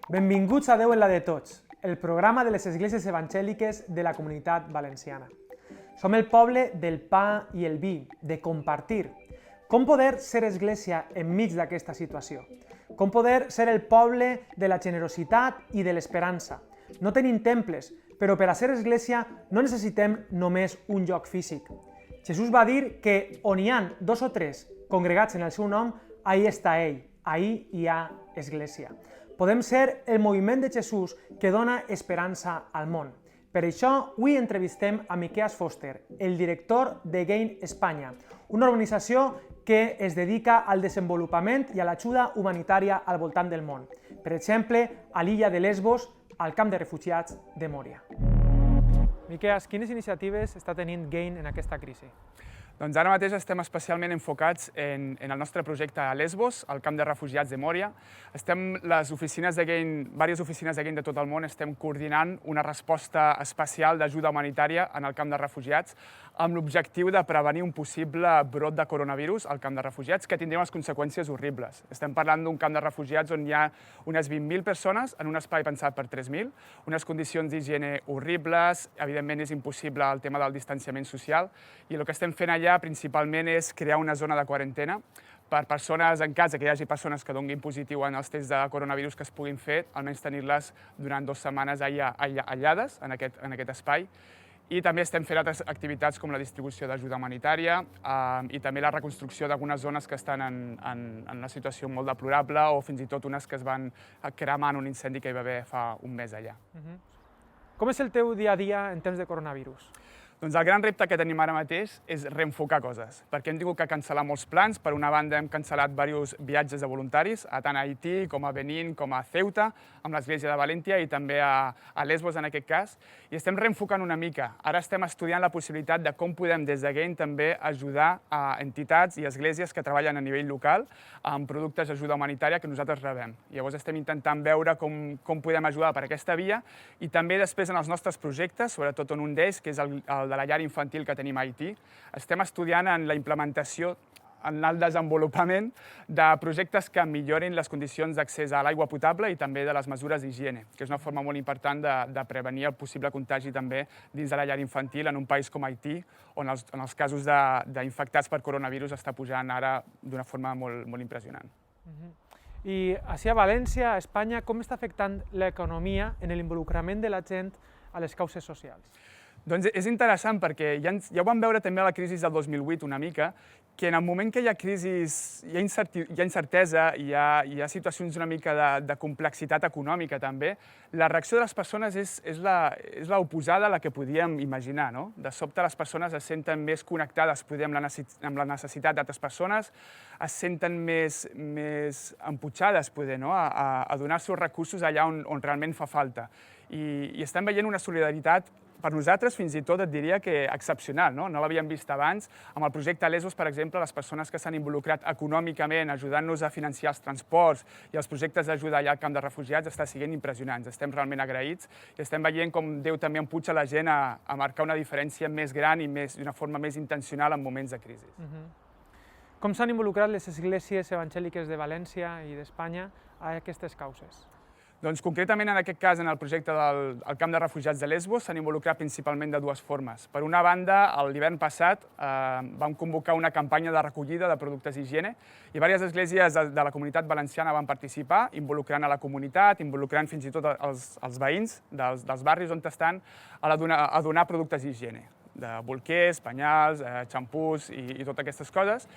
Benvinguts a Déu en la de tots, el programa de les esglésies evangèliques de la Comunitat Valenciana. Som el poble del pa i el vi, de compartir. Com poder ser església enmig d'aquesta situació? Com poder ser el poble de la generositat i de l'esperança? No tenim temples, però per a ser església no necessitem només un lloc físic. Jesús va dir que on hi ha 2 o 3 congregats en el seu nom, ahí està ell, ahí hi ha església. Podem ser el moviment de Jesús que dona esperança al món. Per això, avui entrevistem a Miqueas Foster, el director de Gain Espanya, una organització que es dedica al desenvolupament i a l'ajuda humanitària al voltant del món. Per exemple, a l'illa de Lesbos, al camp de refugiats de Mòria. Miqueas, quines iniciatives està tenint Gain en aquesta crisi? Doncs ara mateix estem especialment enfocats en el nostre projecte a Lesbos, al camp de refugiats de Mòria. Les oficines de Gain, diverses oficines de Gain de tot el món, estem coordinant una resposta especial d'ajuda humanitària en el camp de refugiats amb l'objectiu de prevenir un possible brot de coronavirus al camp de refugiats que tindria unes conseqüències horribles. Estem parlant d'un camp de refugiats on hi ha unes 20.000 persones en un espai pensat per 3.000, unes condicions d'higiene horribles, evidentment és impossible el tema del distanciament social, i el que estem fent allà principalment és crear una zona de quarantena per persones en casa, que hi hagi persones que donguin positiu en els tests de coronavirus que es puguin fer, almenys tenir-les durant 2 setmanes aïllades en aquest espai. I també estem fent altres activitats com la distribució d'ajuda humanitària i també la reconstrucció d'algunes zones que estan en una situació molt deplorable o fins i tot unes que es van cremar en un incendi que hi va haver fa un mes allà. Com és el teu dia a dia en temps de coronavirus? Doncs el gran repte que tenim ara mateix és reenfocar coses, perquè hem tingut que cancel·lar molts plans. Per una banda, hem cancel·lat diversos viatges de voluntaris, tant a Haití com a Benín, com a Ceuta, amb l'església de Valentia i també a Lesbos en aquest cas, i estem reenfocant una mica. Ara estem estudiant la possibilitat de com podem des de Gain també ajudar a entitats i esglésies que treballen a nivell local amb productes d'ajuda humanitària que nosaltres rebem. Llavors estem intentant veure com podem ajudar per aquesta via i també després en els nostres projectes, sobretot en un d'ells, que és el de la llar infantil que tenim a Haití, estem estudiant en la implementació, en el desenvolupament de projectes que millorin les condicions d'accés a l'aigua potable i també de les mesures d'higiene, que és una forma molt important de prevenir el possible contagi també dins de la llar infantil en un país com Haití, on els casos d'infectats per coronavirus està pujant ara d'una forma molt impressionant. I així a València, a Espanya, com està afectant l'economia en l'involucrament de la gent a les causes socials? Doncs és interessant perquè ja ho vam veure també a la crisi del 2008 una mica, que en el moment que hi ha crisis, hi ha incertesa, hi ha situacions una mica de complexitat econòmica també, la reacció de les persones és l'oposada a la que podíem imaginar. De sobte les persones es senten més connectades amb la necessitat d'altres persones, es senten més emputxades a donar els seus recursos allà on realment fa falta. I estem veient una solidaritat per nosaltres, fins i tot et diria que excepcional, no l'havíem vist abans. Amb el projecte Lesbos, per exemple, les persones que s'han involucrat econòmicament, ajudant-nos a financiar els transports i els projectes d'ajuda allà al camp de refugiats, està sent impressionants. Estem realment agraïts i estem veient com Déu també emputxa la gent a marcar una diferència més gran i d'una forma més intencional en moments de crisi. Com s'han involucrat les esglésies evangèliques de València i d'Espanya a aquestes causes? Doncs concretament en aquest cas, en el projecte del camp de refugiats de Lesbos, s'han involucrat principalment de 2 formes. Per una banda, l'hivern passat vam convocar una campanya de recollida de productes d'higiene i diverses esglésies de la comunitat valenciana van participar, involucrant a la comunitat, involucrant fins i tot els veïns dels barris on estan a donar productes d'higiene, de bolquers, penyals, xampús i totes aquestes coses.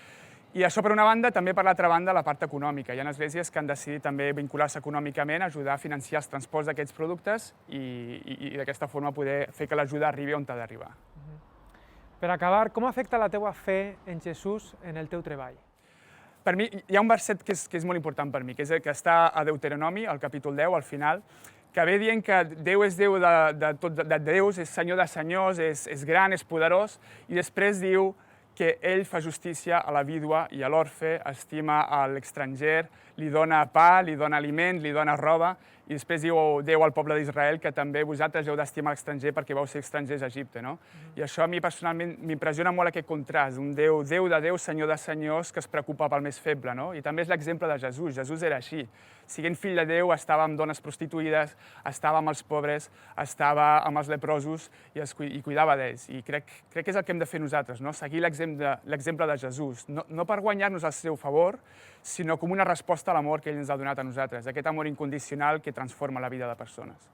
I això per una banda, també per l'altra banda, la part econòmica. Hi ha esglésies que han decidit també vincular-se econòmicament, ajudar a financiar els transports d'aquests productes i d'aquesta forma poder fer que l'ajuda arribi on ha d'arribar. Per acabar, com afecta la teua fe en Jesús en el teu treball? Per mi, hi ha un verset que és molt important per mi, que és el que està a Deuteronomi, al capítol 10, al final, que ve dient que Déu és Déu de déus, és Senyor de senyors, és gran, és poderós, i després diu que ell fa justícia a la vídua i a l'orfe, estima a l'estranger, li dona pa, li dona aliment, li dona roba, I després diu Déu al poble d'Israel que també vosaltres heu d'estimar l'estranger perquè vau ser estrangers a Egipte, no? I això a mi personalment m'impressiona molt aquest contrast, un Déu de Déu, Senyor de senyors, que es preocupa pel més feble, no? I també és l'exemple de Jesús. Jesús era així. Siguent fill de Déu, estava amb dones prostituïdes, estava amb els pobres, estava amb els leprosos i cuidava d'ells. I crec que és el que hem de fer nosaltres, no? Seguir l'exemple de Jesús. No per guanyar-nos el seu favor, sinó com una resposta a l'amor que ell ens ha donat a nosaltres, aquest amor incondicional que transforma la vida de persones.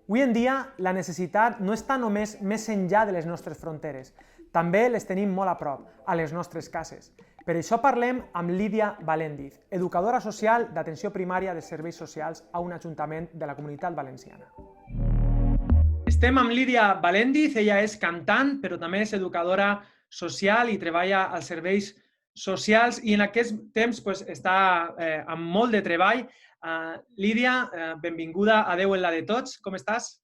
Avui en dia, la necessitat no està només més enllà de les nostres fronteres, també les tenim molt a prop, a les nostres cases. Per això parlem amb Lídia Valendiz, educadora social d'atenció primària de serveis socials a un ajuntament de la Comunitat Valenciana. Estem amb Lídia Valendiz, ella és cantant, però també és educadora social i treballa als serveis socials i en aquest temps està amb molt de treball. Lídia, benvinguda a Déu en la de tots. Com estàs?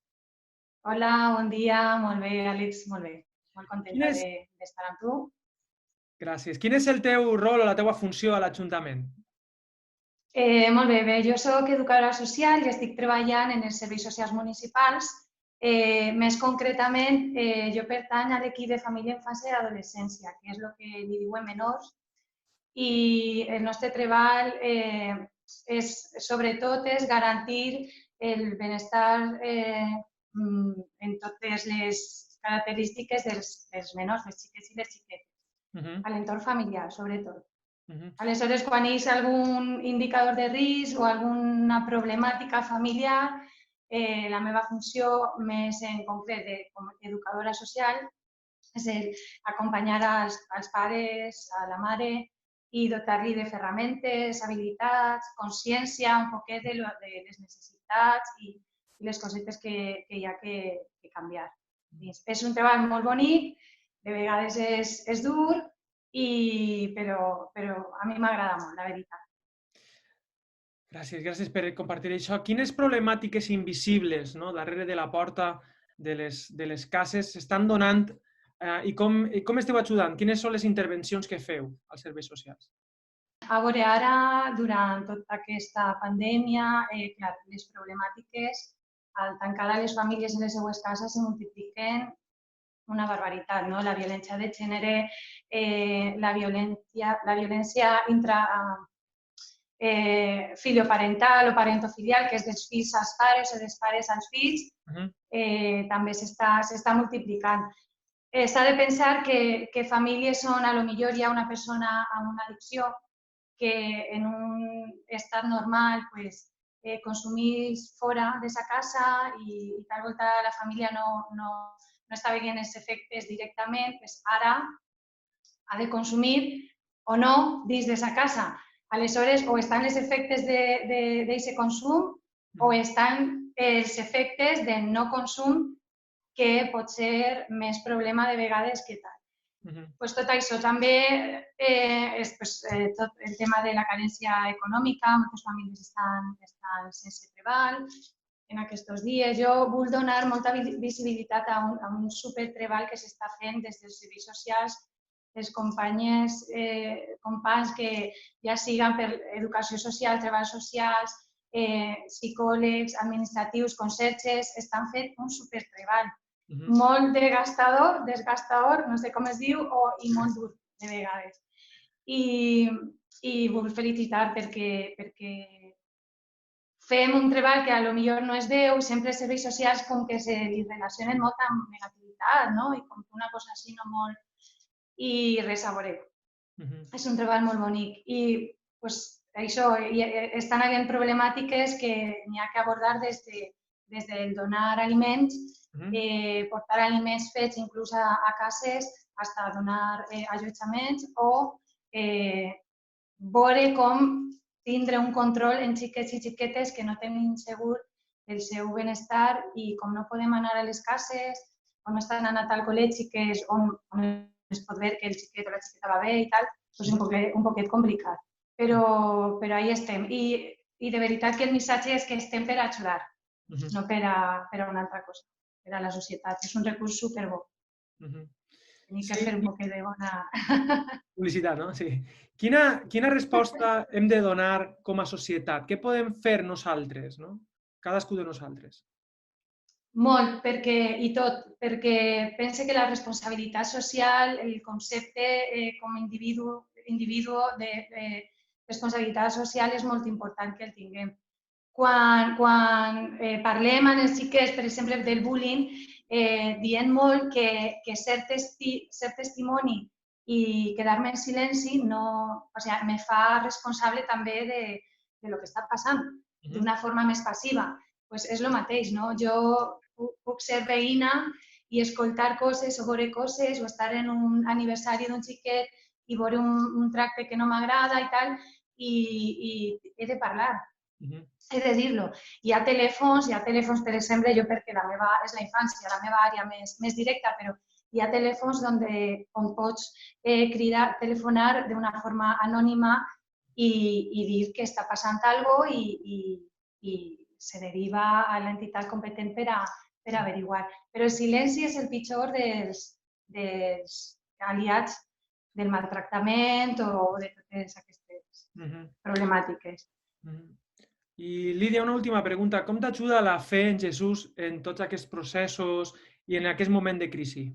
Hola, bon dia. Molt bé, Àlex, molt bé. Molt contenta d'estar amb tu. Gràcies. Quin és el teu rol o la teva funció a l'Ajuntament? Molt bé, jo soc educadora social i estic treballant en els serveis socials municipals. Més concretament, jo pertany a l'equip de família, infància i adolescència, que és el que li diuen menors, i el nostre treball sobretot és garantir el benestar en totes les característiques dels menors, les xiquets i les xiquetes, a l'entorn familiar, sobretot. Aleshores, quan hi ha algun indicador de risc o alguna problemàtica familiar, la meva funció, més en concret com a educadora social, és acompanyar als pares, a la mare, i dotar-li de ferramentes, habilitats, consciència, un poquet de les necessitats i les cosetes que hi ha que canviar. És un treball molt bonic, de vegades és dur, però a mi m'agrada molt, la veritat. Gràcies per compartir això. Quines problemàtiques invisibles darrere de la porta de les cases s'estan donant i com esteu ajudant? Quines són les intervencions que feu als serveis socials? A veure, ara, durant tota aquesta pandèmia, les problemàtiques, al tancar les famílies en les seues cases, se multipliquen una barbaritat, no? La violència de gènere, la violència filioparental o parentofilial, que és dels fills als pares o dels pares als fills, també s'està multiplicant. S'ha de pensar que famílies on potser hi ha una persona amb una addicció que en un estat normal consumís fora de sa casa i tal volta la família no està veient els efectes directament, ara ha de consumir o no dins de sa casa. Aleshores, o estan els efectes d'aquest consum o estan els efectes del no consum, que pot ser més problema de vegades que tal. Tot això també és tot el tema de la carència econòmica, moltes famílies estan sense treball en aquests dies. Jo vull donar molta visibilitat a un supertreball que s'està fent des dels serveis socials, les companys que ja siguen per educació social, treballs socials, psicòlegs, administratius, conserges, estan fent un supertreball. Molt desgastador, no sé com es diu, i molt dur de vegades. I vull felicitar perquè fem un treball que potser no és Déu, sempre els serveis socials com que se li relacionen molt amb negativitat, no? I com una cosa així no molt... I res a veure. És un treball molt bonic. I això, estan havent problemàtiques que n'hi ha que abordar des del donar aliments, portar aliments fets inclús a cases, fins a donar allotjaments o veure com tindre un control en xiquets i xiquetes que no tenen segur el seu benestar i com no podem anar a les cases on no estan anant al col·legi, que és on es pot veure que el xiquet o la xiqueta va bé i tal, és un poquet complicat. Però ahí estem. I de veritat que el missatge és que estem per ajudar, no per a una altra cosa, per a la societat. És un recurs superbo. Tinc que fer un poc de bona... Publicitat, no? Sí. Quina resposta hem de donar com a societat? Què podem fer nosaltres, no? Cadascú de nosaltres. Molt, perquè pense que la responsabilitat social, el concepte com a individu de responsabilitat social és molt important que el tinguem. Quan parlem amb els xiquets, per exemple, del bullying, dient molt que cert testimoni i quedar-me en silenci me fa responsable també de lo que està passant, d'una forma més passiva. Pues és el mateix, no? Jo puc ser veïna i escoltar coses o veure coses o estar en un aniversari d'un xiquet i veure un tracte que no m'agrada i tal, i he de parlar. He de dir-lo. Hi ha telèfons, per exemple, jo perquè la meva és la infància, la meva àrea més directa, però hi ha telèfons on pots telefonar d'una forma anònima i dir que està passant alguna cosa i se deriva a l'entitat competent per averiguar. Però el silenci és el pitjor dels aliats del maltractament o de totes aquestes problemàtiques. I Lídia, una última pregunta. Com t'ajuda la fe en Jesús en tots aquests processos i en aquest moment de crisi?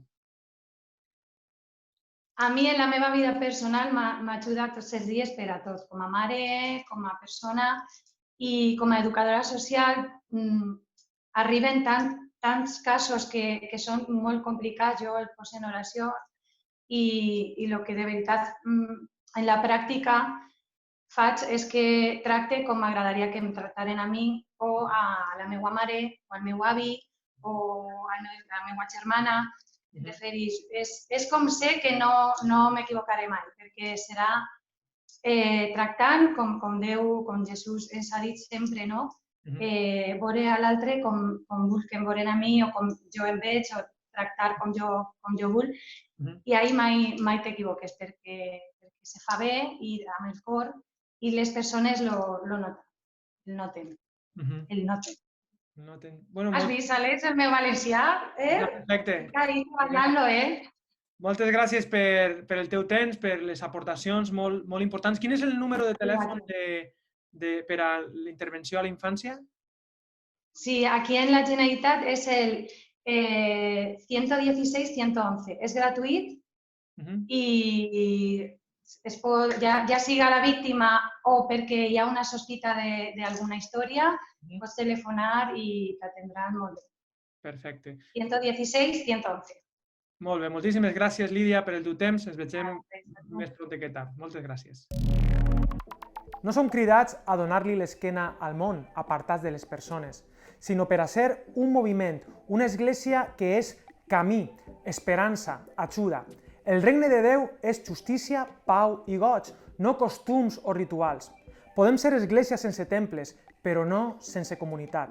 A mi, en la meva vida personal, m'ajuda tots els dies per a tot. Com a mare, com a persona i com a educadora social, arriben tants casos que són molt complicats, jo el poso en oració i el que de veritat en la pràctica faig és que tracte com m'agradaria que em tractaren a mi o a la meva mare o al meu avi o a la meva germana. És com sé que no m'equivocaré mai, perquè serà tractant com Déu, com Jesús ens ha dit sempre, no? Veure a l'altre com vull que em veuren a mi o com jo em veig o tractar com jo vull. I ahir mai t'equivoques perquè se fa bé i amb el cor i les persones el noten. Has vist, Àlex, el meu valencià? Perfecte. Ahí treballant-lo, Moltes gràcies per el teu temps, per les aportacions molt importants. Quin és el número de telèfon per a la intervenció a la infància? Sí, aquí en la Generalitat és el 116-111. És gratuït i ja siga la víctima o perquè hi ha una sospita d'alguna història, pots telefonar i t'atendran molt bé. Perfecte. 116-111. Molt bé, moltíssimes gràcies, Lídia, per el teu temps. Ens vegem més pront que tard. Moltes gràcies. No som cridats a donar-li l'esquena al món, apartats de les persones, sinó per a ser un moviment, una església que és camí, esperança, ajuda. El regne de Déu és justícia, pau i goig, no costums o rituals. Podem ser església sense temples, però no sense comunitat.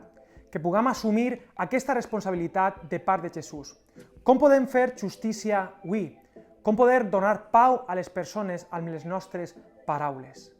Que puguem assumir aquesta responsabilitat de part de Jesús. Com podem fer justícia avui? Com poder donar pau a les persones amb les nostres paraules?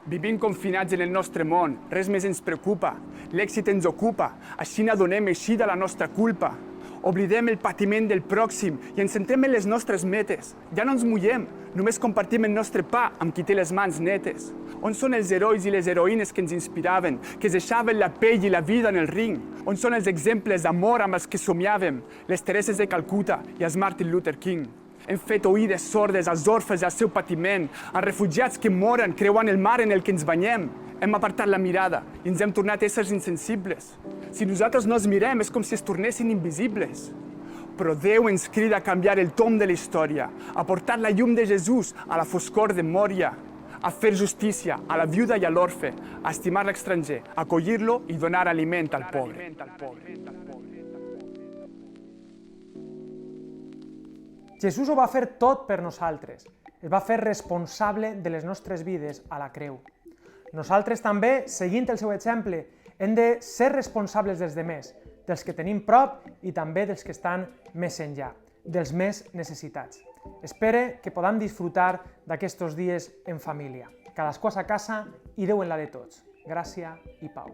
Vivim confinats en el nostre món, res més ens preocupa. L'èxit ens ocupa, així n'adonem eixir de la nostra culpa. Oblidem el patiment del pròxim i ens centrem en les nostres metes. Ja no ens mullem, només compartim el nostre pa amb qui té les mans netes. On són els herois i les heroïnes que ens inspiraven, que es deixaven la pell i la vida en el ring? On són els exemples d'amor amb els que somiàvem, les Tereses de Calcuta i els Martin Luther King? Hem fet oïdes sordes als orfes i al seu patiment, als refugiats que moren creuant el mar en el que ens banyem. Hem apartat la mirada i ens hem tornat éssers insensibles. Si nosaltres no els mirem és com si es tornessin invisibles. Però Déu ens crida a canviar el tomb de la història, a portar la llum de Jesús a la foscor de Mòria, a fer justícia a la viuda i a l'orfe, a estimar l'estranger, a acollir-lo i donar aliment al pobre. Jesús ho va fer tot per nosaltres. Es va fer responsable de les nostres vides a la creu. Nosaltres també, seguint el seu exemple, hem de ser responsables dels demés, dels que tenim prop i també dels que estan més enllà, dels més necessitats. Espere que podam disfrutar d'aquests dies en família. Cadascú a sa casa i Déu en la de tots. Gràcia i pau.